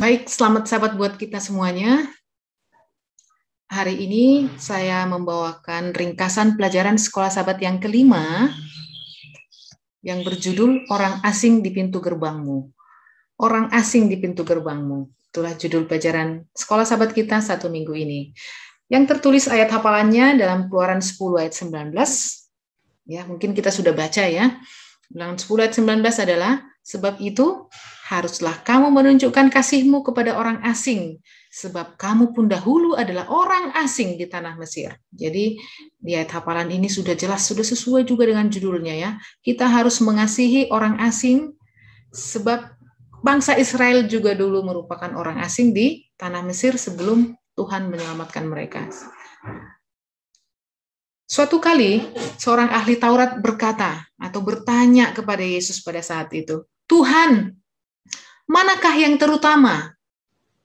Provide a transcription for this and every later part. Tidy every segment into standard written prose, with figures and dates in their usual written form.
Baik, selamat sahabat buat kita semuanya. Hari ini saya membawakan ringkasan pelajaran sekolah sahabat yang kelima yang berjudul Orang Asing di Pintu Gerbangmu. Orang Asing di Pintu Gerbangmu. Itulah judul pelajaran sekolah sahabat kita satu minggu ini. Yang tertulis ayat hafalannya dalam Keluaran 10 ayat 19. Ya, mungkin kita sudah baca ya. Ulangan 10 ayat 19 adalah, sebab itu haruslah kamu menunjukkan kasihmu kepada orang asing, sebab kamu pun dahulu adalah orang asing di tanah Mesir. Jadi di ayat hafalan ini sudah jelas, sudah sesuai juga dengan judulnya ya. Kita harus mengasihi orang asing, sebab bangsa Israel juga dulu merupakan orang asing di tanah Mesir sebelum Tuhan menyelamatkan mereka. Suatu kali, seorang ahli Taurat berkata atau bertanya kepada Yesus pada saat itu, Tuhan, manakah yang terutama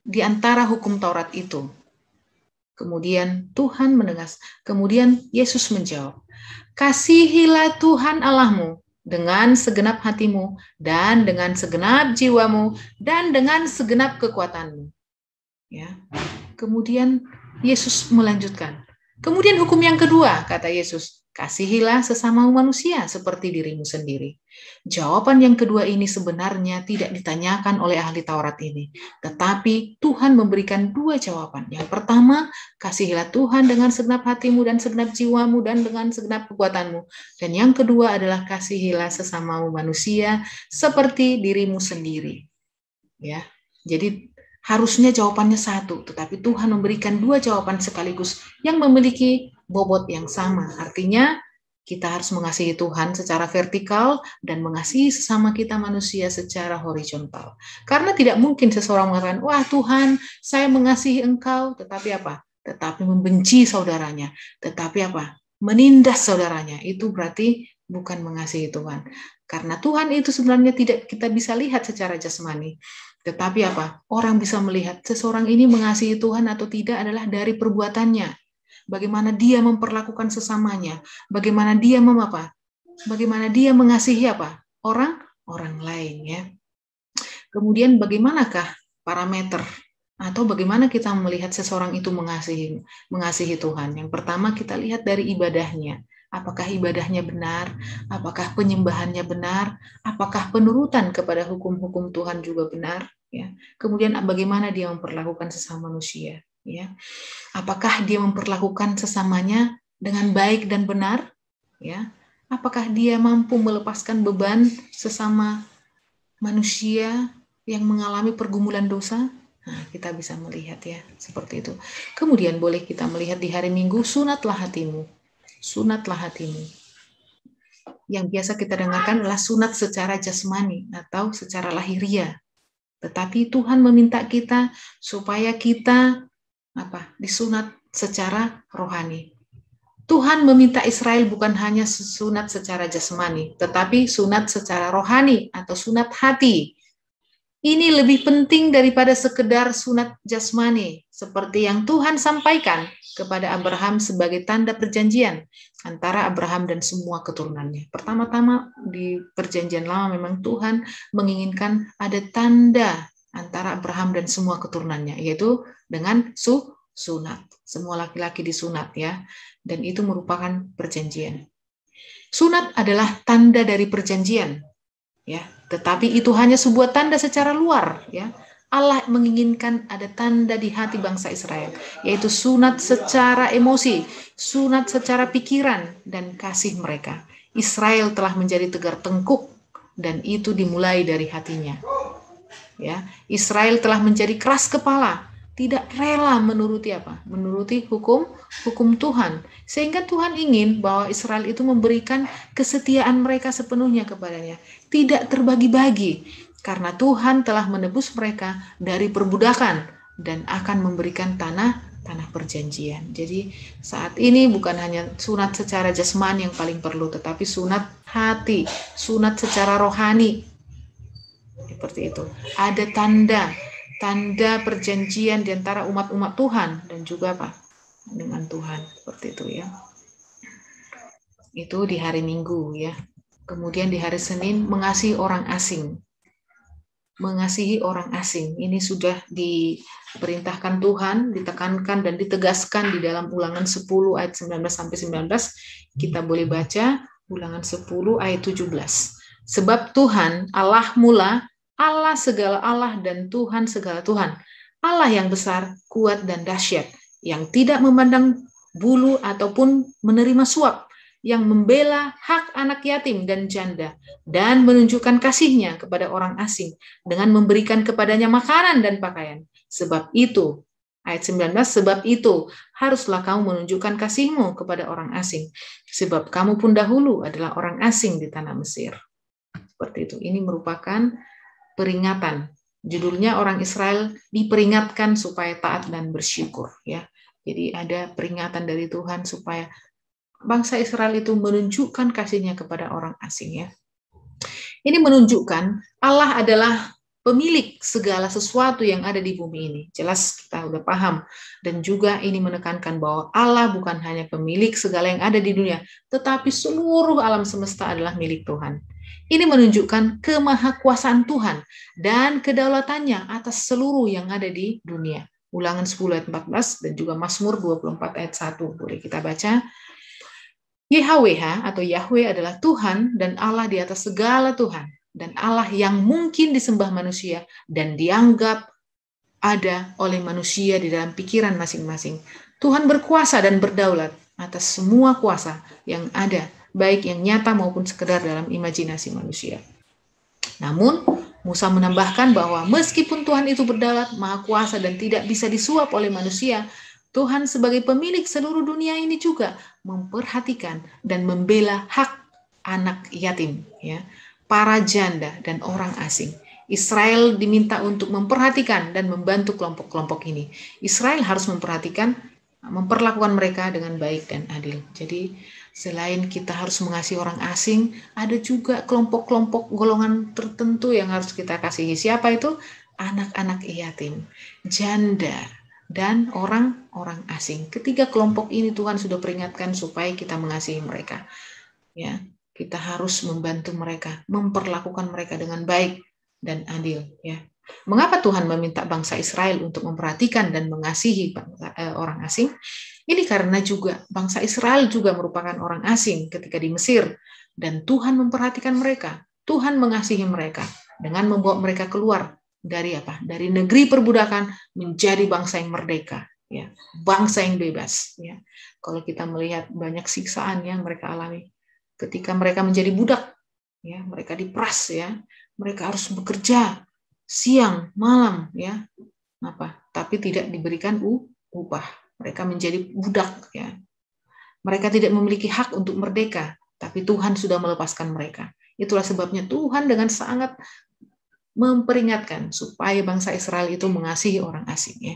di antara hukum Taurat itu? Kemudian kemudian Yesus menjawab, kasihilah Tuhan Allahmu dengan segenap hatimu dan dengan segenap jiwamu dan dengan segenap kekuatanmu. Ya. Kemudian Yesus melanjutkan, kemudian hukum yang kedua, kata Yesus, kasihilah sesama manusia seperti dirimu sendiri. Jawaban yang kedua ini sebenarnya tidak ditanyakan oleh ahli Taurat ini, tetapi Tuhan memberikan dua jawaban. Yang pertama, kasihilah Tuhan dengan segenap hatimu dan segenap jiwamu dan dengan segenap kekuatanmu. Dan yang kedua adalah kasihilah sesama manusia seperti dirimu sendiri. Ya, jadi harusnya jawabannya satu, tetapi Tuhan memberikan dua jawaban sekaligus yang memiliki bobot yang sama. Artinya, kita harus mengasihi Tuhan secara vertikal dan mengasihi sesama kita manusia secara horizontal. Karena tidak mungkin seseorang mengatakan, wah Tuhan, saya mengasihi Engkau, tetapi apa? Tetapi membenci saudaranya. Tetapi apa? Menindas saudaranya. Itu berarti bukan mengasihi Tuhan. Karena Tuhan itu sebenarnya tidak kita bisa lihat secara jasmani. Tetapi apa? Orang bisa melihat seseorang ini mengasihi Tuhan atau tidak adalah dari perbuatannya. Bagaimana dia memperlakukan sesamanya, bagaimana dia bagaimana dia mengasihi apa? Orang lain ya. Kemudian bagaimanakah parameter atau bagaimana kita melihat seseorang itu mengasihi Tuhan? Yang pertama kita lihat dari ibadahnya. Apakah ibadahnya benar? Apakah penyembahannya benar? Apakah penurutan kepada hukum-hukum Tuhan juga benar? Ya. Kemudian bagaimana dia memperlakukan sesama manusia? Ya. Apakah dia memperlakukan sesamanya dengan baik dan benar? Ya. Apakah dia mampu melepaskan beban sesama manusia yang mengalami pergumulan dosa? Nah, kita bisa melihat ya, seperti itu. Kemudian boleh kita melihat di hari Minggu, sunatlah hatimu. Sunatlah hatimu. Yang biasa kita dengarkan adalah sunat secara jasmani atau secara lahiriah. Tetapi Tuhan meminta kita supaya kita disunat secara rohani. Tuhan meminta Israel bukan hanya sunat secara jasmani, tetapi sunat secara rohani atau sunat hati. Ini lebih penting daripada sekedar sunat jasmani, seperti yang Tuhan sampaikan kepada Abraham sebagai tanda perjanjian antara Abraham dan semua keturunannya. Pertama-tama di perjanjian lama memang Tuhan menginginkan ada tanda antara Abraham dan semua keturunannya, yaitu dengan sunat. Semua laki-laki disunat ya, dan itu merupakan perjanjian. Sunat adalah tanda dari perjanjian, ya. Tetapi itu hanya sebuah tanda secara luar, ya. Allah menginginkan ada tanda di hati bangsa Israel, yaitu sunat secara emosi, sunat secara pikiran dan kasih mereka. Israel telah menjadi tegar tengkuk dan itu dimulai dari hatinya. Ya, Israel telah menjadi keras kepala, tidak rela menuruti Menuruti hukum Tuhan. Sehingga Tuhan ingin bahwa Israel itu memberikan kesetiaan mereka sepenuhnya kepadanya, tidak terbagi-bagi, karena Tuhan telah menebus mereka dari perbudakan dan akan memberikan tanah perjanjian. Jadi saat ini bukan hanya sunat secara jasmani yang paling perlu, tetapi sunat hati, sunat secara rohani. Seperti itu. Ada tanda perjanjian di antara umat-umat Tuhan dan juga dengan Tuhan, seperti itu ya. Itu di hari Minggu ya. Kemudian di hari Senin mengasihi orang asing. mengasihi orang asing. Ini sudah diperintahkan Tuhan, ditekankan dan ditegaskan di dalam Ulangan 10 ayat 19 sampai 19. Kita boleh baca Ulangan 10 ayat 17. Sebab Tuhan Allah mula, Allah segala Allah dan Tuhan segala Tuhan. Allah yang besar, kuat dan dahsyat, yang tidak memandang bulu ataupun menerima suap, yang membela hak anak yatim dan janda, dan menunjukkan kasih-Nya kepada orang asing, dengan memberikan kepadanya makanan dan pakaian. Sebab itu, ayat 19, sebab itu, haruslah kamu menunjukkan kasih-Mu kepada orang asing, sebab kamu pun dahulu adalah orang asing di tanah Mesir. Seperti itu. Ini merupakan peringatan. Judulnya orang Israel diperingatkan supaya taat dan bersyukur. Ya. Jadi ada peringatan dari Tuhan supaya bangsa Israel itu menunjukkan kasih-Nya kepada orang asing. Ya. Ini menunjukkan Allah adalah pemilik segala sesuatu yang ada di bumi ini. Jelas kita udah paham. Dan juga ini menekankan bahwa Allah bukan hanya pemilik segala yang ada di dunia, tetapi seluruh alam semesta adalah milik Tuhan. Ini menunjukkan kemahakuasaan Tuhan dan kedaulatannya atas seluruh yang ada di dunia. Ulangan 10 ayat 14 dan juga Mazmur 24 ayat 1. Boleh kita baca. YHWH atau Yahweh adalah Tuhan dan Allah di atas segala Tuhan, dan Allah yang mungkin disembah manusia dan dianggap ada oleh manusia di dalam pikiran masing-masing. Tuhan berkuasa dan berdaulat atas semua kuasa yang ada, baik yang nyata maupun sekedar dalam imajinasi manusia. Namun, Musa menambahkan bahwa meskipun Tuhan itu berdaulat, maha kuasa dan tidak bisa disuap oleh manusia, Tuhan sebagai pemilik seluruh dunia ini juga memperhatikan dan membela hak anak yatim, ya, para janda dan orang asing. Israel diminta untuk memperhatikan dan membantu kelompok-kelompok ini. Israel harus memperlakukan mereka dengan baik dan adil. Jadi selain kita harus mengasihi orang asing, ada juga kelompok-kelompok golongan tertentu yang harus kita kasihi. Siapa itu? Anak-anak yatim, janda, dan orang-orang asing. Ketiga kelompok ini Tuhan sudah peringatkan supaya kita mengasihi mereka. Ya, kita harus membantu mereka, memperlakukan mereka dengan baik dan adil. Ya, mengapa Tuhan meminta bangsa Israel untuk memperhatikan dan mengasihi orang asing? Ini karena juga bangsa Israel juga merupakan orang asing ketika di Mesir, dan Tuhan memperhatikan mereka. Tuhan mengasihi mereka dengan membawa mereka keluar dari apa? Dari negeri perbudakan menjadi bangsa yang merdeka, ya, bangsa yang bebas. Ya. Kalau kita melihat banyak siksaan yang mereka alami ketika mereka menjadi budak, ya, mereka diperas, ya, mereka harus bekerja siang malam, ya, tapi tidak diberikan upah. Mereka menjadi budak, ya. Mereka tidak memiliki hak untuk merdeka, tapi Tuhan sudah melepaskan mereka. Itulah sebabnya Tuhan dengan sangat memperingatkan supaya bangsa Israel itu mengasihi orang asing. Ya.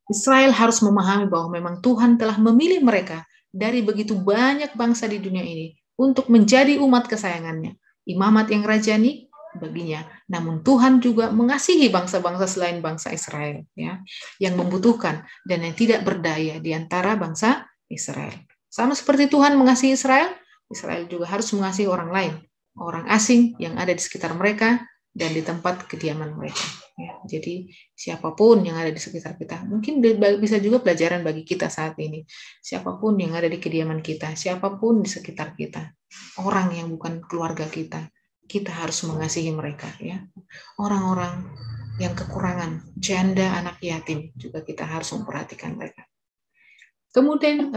Israel harus memahami bahwa memang Tuhan telah memilih mereka dari begitu banyak bangsa di dunia ini untuk menjadi umat kesayangannya. Imamat yang rajani baginya. Namun Tuhan juga mengasihi bangsa-bangsa selain bangsa Israel, ya, yang membutuhkan dan yang tidak berdaya di antara bangsa Israel. Sama seperti Tuhan mengasihi Israel, Israel juga harus mengasihi orang lain, orang asing yang ada di sekitar mereka dan di tempat kediaman mereka. Ya, jadi siapapun yang ada di sekitar kita, mungkin bisa juga pelajaran bagi kita saat ini. Siapapun yang ada di kediaman kita, siapapun di sekitar kita, orang yang bukan keluarga kita, kita harus mengasihi mereka. Ya, orang-orang yang kekurangan, janda, anak yatim, juga kita harus memperhatikan mereka. Kemudian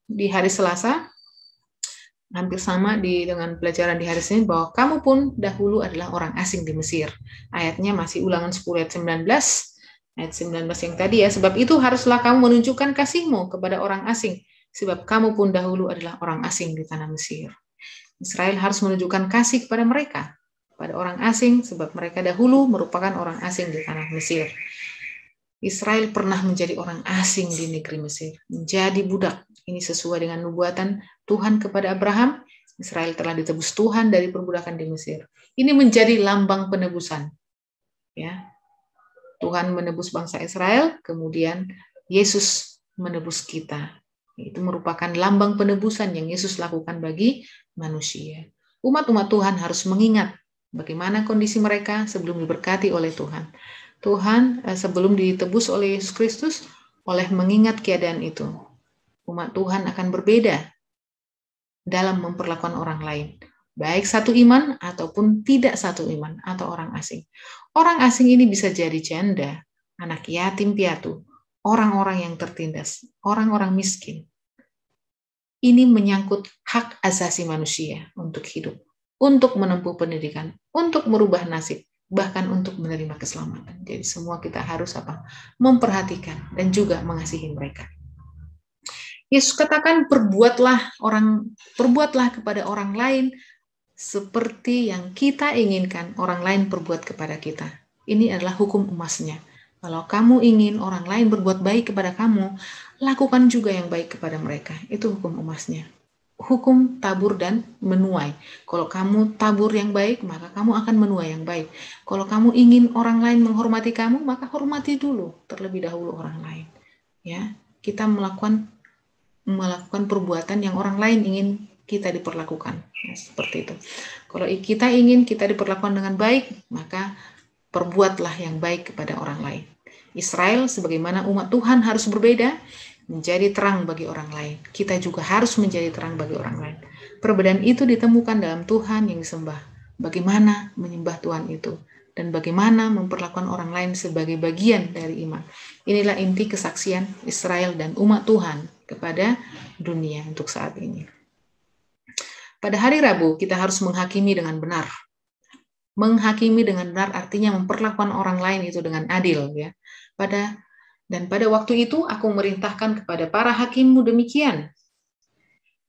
di hari Selasa, hampir sama dengan pelajaran di hari Senin, bahwa kamu pun dahulu adalah orang asing di Mesir. Ayatnya masih Ulangan 10 ayat 19, ayat 19 yang tadi, ya. Sebab itu haruslah kamu menunjukkan kasih-Mu kepada orang asing, sebab kamu pun dahulu adalah orang asing di tanah Mesir. Israel harus menunjukkan kasih kepada mereka, kepada orang asing, sebab mereka dahulu merupakan orang asing di tanah Mesir. Israel pernah menjadi orang asing di negeri Mesir, menjadi budak. Ini sesuai dengan nubuatan Tuhan kepada Abraham. Israel telah ditebus Tuhan dari perbudakan di Mesir. Ini menjadi lambang penebusan. Ya, Tuhan menebus bangsa Israel, kemudian Yesus menebus kita. Itu merupakan lambang penebusan yang Yesus lakukan bagi manusia. Umat-umat Tuhan harus mengingat Bagaimana kondisi mereka sebelum diberkati oleh Tuhan. Tuhan sebelum ditebus oleh Yesus Kristus, oleh mengingat keadaan itu, umat Tuhan akan berbeda dalam memperlakukan orang lain. Baik satu iman ataupun tidak satu iman atau orang asing. Orang asing ini bisa jadi janda, anak yatim piatu, orang-orang yang tertindas, orang-orang miskin. Ini menyangkut hak asasi manusia untuk hidup, untuk menempuh pendidikan, untuk merubah nasib, bahkan untuk menerima keselamatan. Jadi semua kita harus memperhatikan dan juga mengasihi mereka. Yesus katakan, perbuatlah kepada orang lain seperti yang kita inginkan orang lain berbuat kepada kita. Ini adalah hukum emasnya. Kalau kamu ingin orang lain berbuat baik kepada kamu, lakukan juga yang baik kepada mereka. Itu hukum emasnya. Hukum tabur dan menuai. Kalau kamu tabur yang baik, maka kamu akan menuai yang baik. Kalau kamu ingin orang lain menghormati kamu, maka hormati dulu terlebih dahulu orang lain. Ya, kita melakukan perbuatan yang orang lain ingin kita diperlakukan. Ya, seperti itu. Kalau kita ingin kita diperlakukan dengan baik, maka perbuatlah yang baik kepada orang lain. Israel sebagaimana umat Tuhan harus berbeda, menjadi terang bagi orang lain. Kita juga harus menjadi terang bagi orang lain. Perbedaan itu ditemukan dalam Tuhan yang disembah. Bagaimana menyembah Tuhan itu, dan bagaimana memperlakukan orang lain sebagai bagian dari iman. Inilah inti kesaksian Israel dan umat Tuhan kepada dunia untuk saat ini. Pada hari Rabu kita harus menghakimi dengan benar. Menghakimi dengan benar artinya memperlakukan orang lain itu dengan adil, ya. Pada waktu itu aku merintahkan kepada para hakimmu demikian.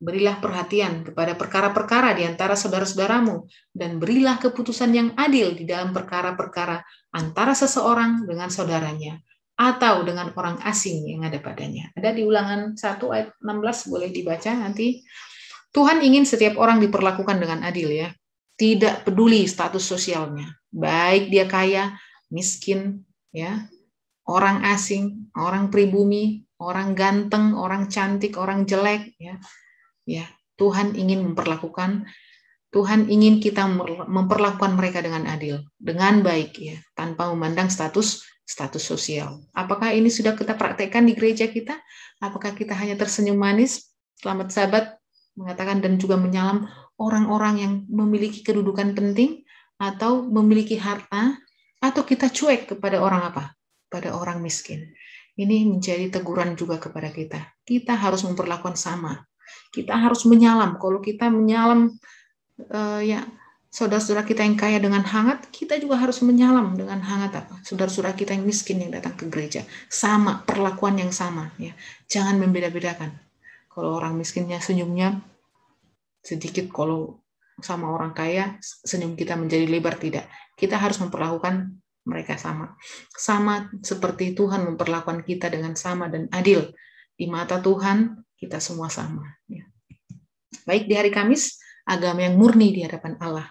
Berilah perhatian kepada perkara-perkara di antara saudara-saudaramu, dan berilah keputusan yang adil di dalam perkara-perkara antara seseorang dengan saudaranya, atau dengan orang asing yang ada padanya. Ada di Ulangan 1 ayat 16, boleh dibaca nanti. Tuhan ingin setiap orang diperlakukan dengan adil, ya. Tidak peduli status sosialnya, baik dia kaya, miskin, ya, orang asing, orang pribumi, orang ganteng, orang cantik, orang jelek, ya. Ya, Tuhan ingin kita memperlakukan mereka dengan adil, dengan baik, ya, tanpa memandang status sosial. Apakah ini sudah kita praktekkan di gereja kita? Apakah kita hanya tersenyum manis, selamat Sabat, mengatakan dan juga menyalam orang-orang yang memiliki kedudukan penting atau memiliki harta, atau kita cuek kepada orang pada orang miskin? Ini menjadi teguran juga kepada kita. Kita harus memperlakukan sama. Kita harus menyalam. Kalau kita menyalam saudara-saudara kita yang kaya dengan hangat, kita juga harus menyalam dengan hangat saudara-saudara kita yang miskin yang datang ke gereja. Sama, perlakuan yang sama, ya. Jangan membeda-bedakan. Kalau orang miskinnya senyumnya sedikit, kalau sama orang kaya senyum kita menjadi lebar, tidak. Kita harus memperlakukan mereka sama. Sama seperti Tuhan memperlakukan kita dengan sama dan adil. Di mata Tuhan kita semua sama. Ya. Baik di hari Kamis, agama yang murni di hadapan Allah.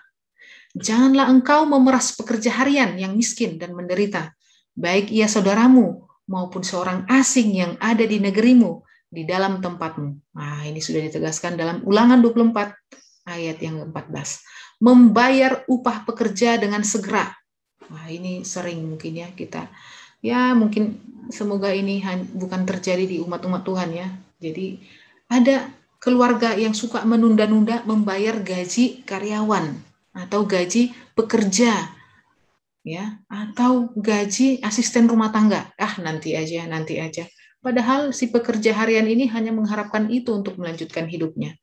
Janganlah engkau memeras pekerja harian yang miskin dan menderita, baik ia saudaramu maupun seorang asing yang ada di negerimu, di dalam tempatmu. Nah, ini sudah ditegaskan dalam Ulangan 24 ayat yang ke-14. Membayar upah pekerja dengan segera. Nah, ini sering mungkin ya kita, ya mungkin semoga ini bukan terjadi di umat-umat Tuhan, ya. Jadi ada keluarga yang suka menunda-nunda membayar gaji karyawan atau gaji pekerja, ya, atau gaji asisten rumah tangga. Nanti aja. Padahal si pekerja harian ini hanya mengharapkan itu untuk melanjutkan hidupnya.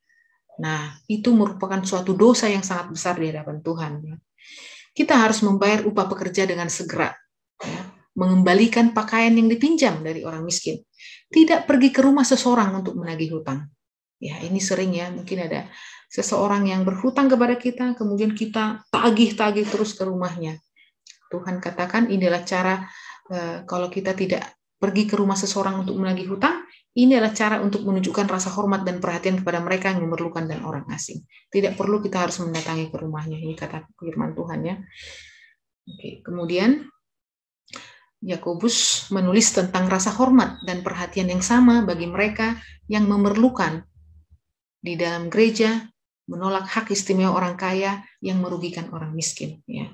Nah, itu merupakan suatu dosa yang sangat besar di hadapan Tuhan. Ya. Kita harus membayar upah pekerja dengan segera, ya. Mengembalikan pakaian yang dipinjam dari orang miskin. Tidak pergi ke rumah seseorang untuk menagih hutang. Ya, ini sering, ya, mungkin ada seseorang yang berhutang kepada kita, kemudian kita tagih terus ke rumahnya. Tuhan katakan inilah cara kalau kita tidak pergi ke rumah seseorang untuk menagih hutang, ini adalah cara untuk menunjukkan rasa hormat dan perhatian kepada mereka yang memerlukan dan orang asing. Tidak perlu kita harus mendatangi ke rumahnya. Ini kata firman Tuhan, ya. Oke, kemudian Yakobus menulis tentang rasa hormat dan perhatian yang sama bagi mereka yang memerlukan di dalam gereja, menolak hak istimewa orang kaya yang merugikan orang miskin. Ya.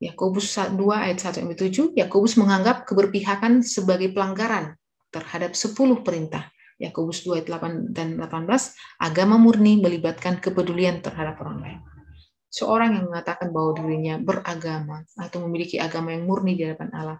Yakobus 2 ayat 1-7, Yakobus menganggap keberpihakan sebagai pelanggaran terhadap 10 perintah. Yakobus 2 ayat 8 dan 18, agama murni melibatkan kepedulian terhadap orang lain. Seorang yang mengatakan bahwa dirinya beragama atau memiliki agama yang murni di hadapan Allah,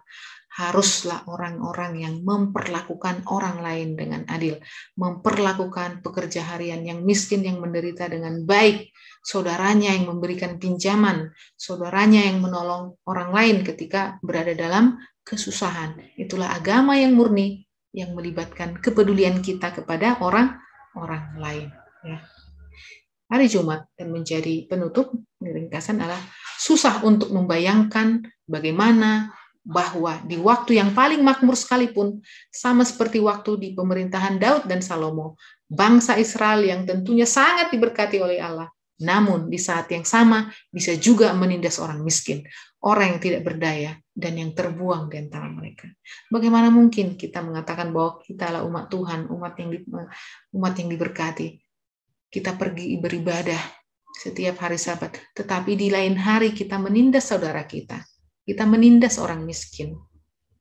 haruslah orang-orang yang memperlakukan orang lain dengan adil, memperlakukan pekerja harian yang miskin, yang menderita dengan baik, saudaranya yang memberikan pinjaman, saudaranya yang menolong orang lain ketika berada dalam kesusahan. Itulah agama yang murni, yang melibatkan kepedulian kita kepada orang-orang lain. Ya. Hari Jumat dan menjadi penutup, ringkasan adalah susah untuk membayangkan bagaimana bahwa di waktu yang paling makmur sekalipun, sama seperti waktu di pemerintahan Daud dan Salomo, bangsa Israel yang tentunya sangat diberkati oleh Allah, namun di saat yang sama bisa juga menindas orang miskin, orang yang tidak berdaya, dan yang terbuang di antara mereka. Bagaimana mungkin kita mengatakan bahwa kita adalah umat Tuhan, umat yang diberkati? Kita pergi beribadah setiap hari Sabat, tetapi di lain hari kita menindas saudara kita menindas orang miskin.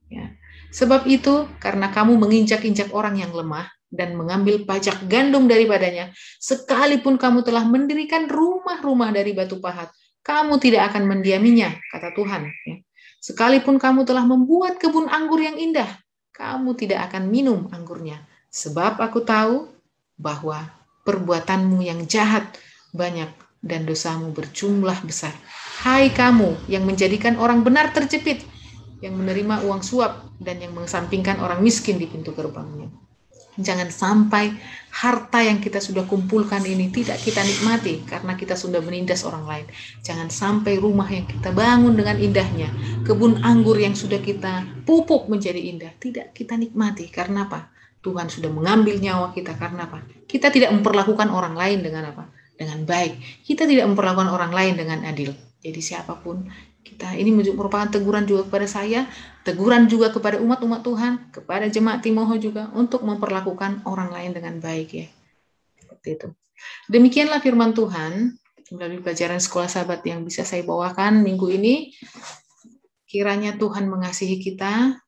Ya. Sebab itu, karena kamu menginjak-injak orang yang lemah dan mengambil pajak gandum daripadanya, sekalipun kamu telah mendirikan rumah-rumah dari batu pahat, kamu tidak akan mendiaminya, kata Tuhan. Ya. Sekalipun kamu telah membuat kebun anggur yang indah, kamu tidak akan minum anggurnya. Sebab aku tahu bahwa perbuatanmu yang jahat banyak dan dosamu berjumlah besar. Hai kamu yang menjadikan orang benar terjepit, yang menerima uang suap dan yang mengesampingkan orang miskin di pintu gerbangnya. Jangan sampai harta yang kita sudah kumpulkan ini tidak kita nikmati karena kita sudah menindas orang lain. Jangan sampai rumah yang kita bangun dengan indahnya, kebun anggur yang sudah kita pupuk menjadi indah, tidak kita nikmati. Karena apa? Tuhan sudah mengambil nyawa kita. Karena apa? Kita tidak memperlakukan orang lain dengan apa? Dengan baik. Kita tidak memperlakukan orang lain dengan adil. Jadi siapapun kita, ini merupakan teguran juga kepada saya, teguran juga kepada umat-umat Tuhan, kepada jemaat Timoho juga, untuk memperlakukan orang lain dengan baik ya. Seperti itu. Demikianlah firman Tuhan melalui pelajaran sekolah Sabat yang bisa saya bawakan minggu ini. Kiranya Tuhan mengasihi kita,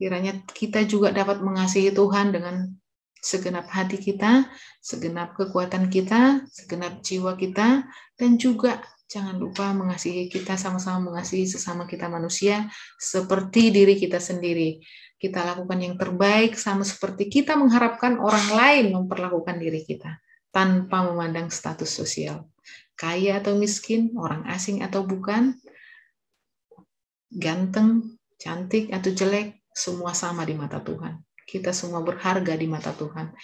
kiranya kita juga dapat mengasihi Tuhan dengan segenap hati kita, segenap kekuatan kita, segenap jiwa kita, dan juga jangan lupa mengasihi kita, sama-sama mengasihi sesama kita manusia seperti diri kita sendiri. Kita lakukan yang terbaik sama seperti kita mengharapkan orang lain memperlakukan diri kita, tanpa memandang status sosial. Kaya atau miskin, orang asing atau bukan, ganteng, cantik atau jelek, semua sama di mata Tuhan. Kita semua berharga di mata Tuhan.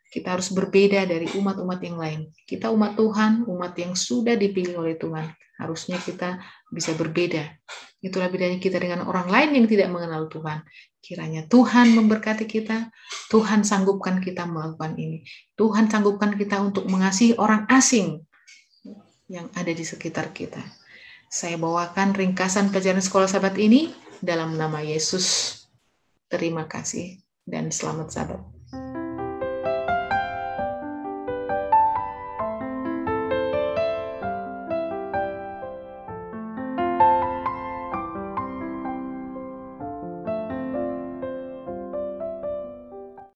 Kita harus berbeda dari umat-umat yang lain. Kita umat Tuhan, umat yang sudah dipilih oleh Tuhan. Harusnya kita bisa berbeda. Itulah bedanya kita dengan orang lain yang tidak mengenal Tuhan. Kiranya Tuhan memberkati kita. Tuhan sanggupkan kita melakukan ini. Tuhan sanggupkan kita untuk mengasihi orang asing yang ada di sekitar kita. Saya bawakan ringkasan pelajaran sekolah Sabat ini dalam nama Yesus. Terima kasih dan selamat Sabat.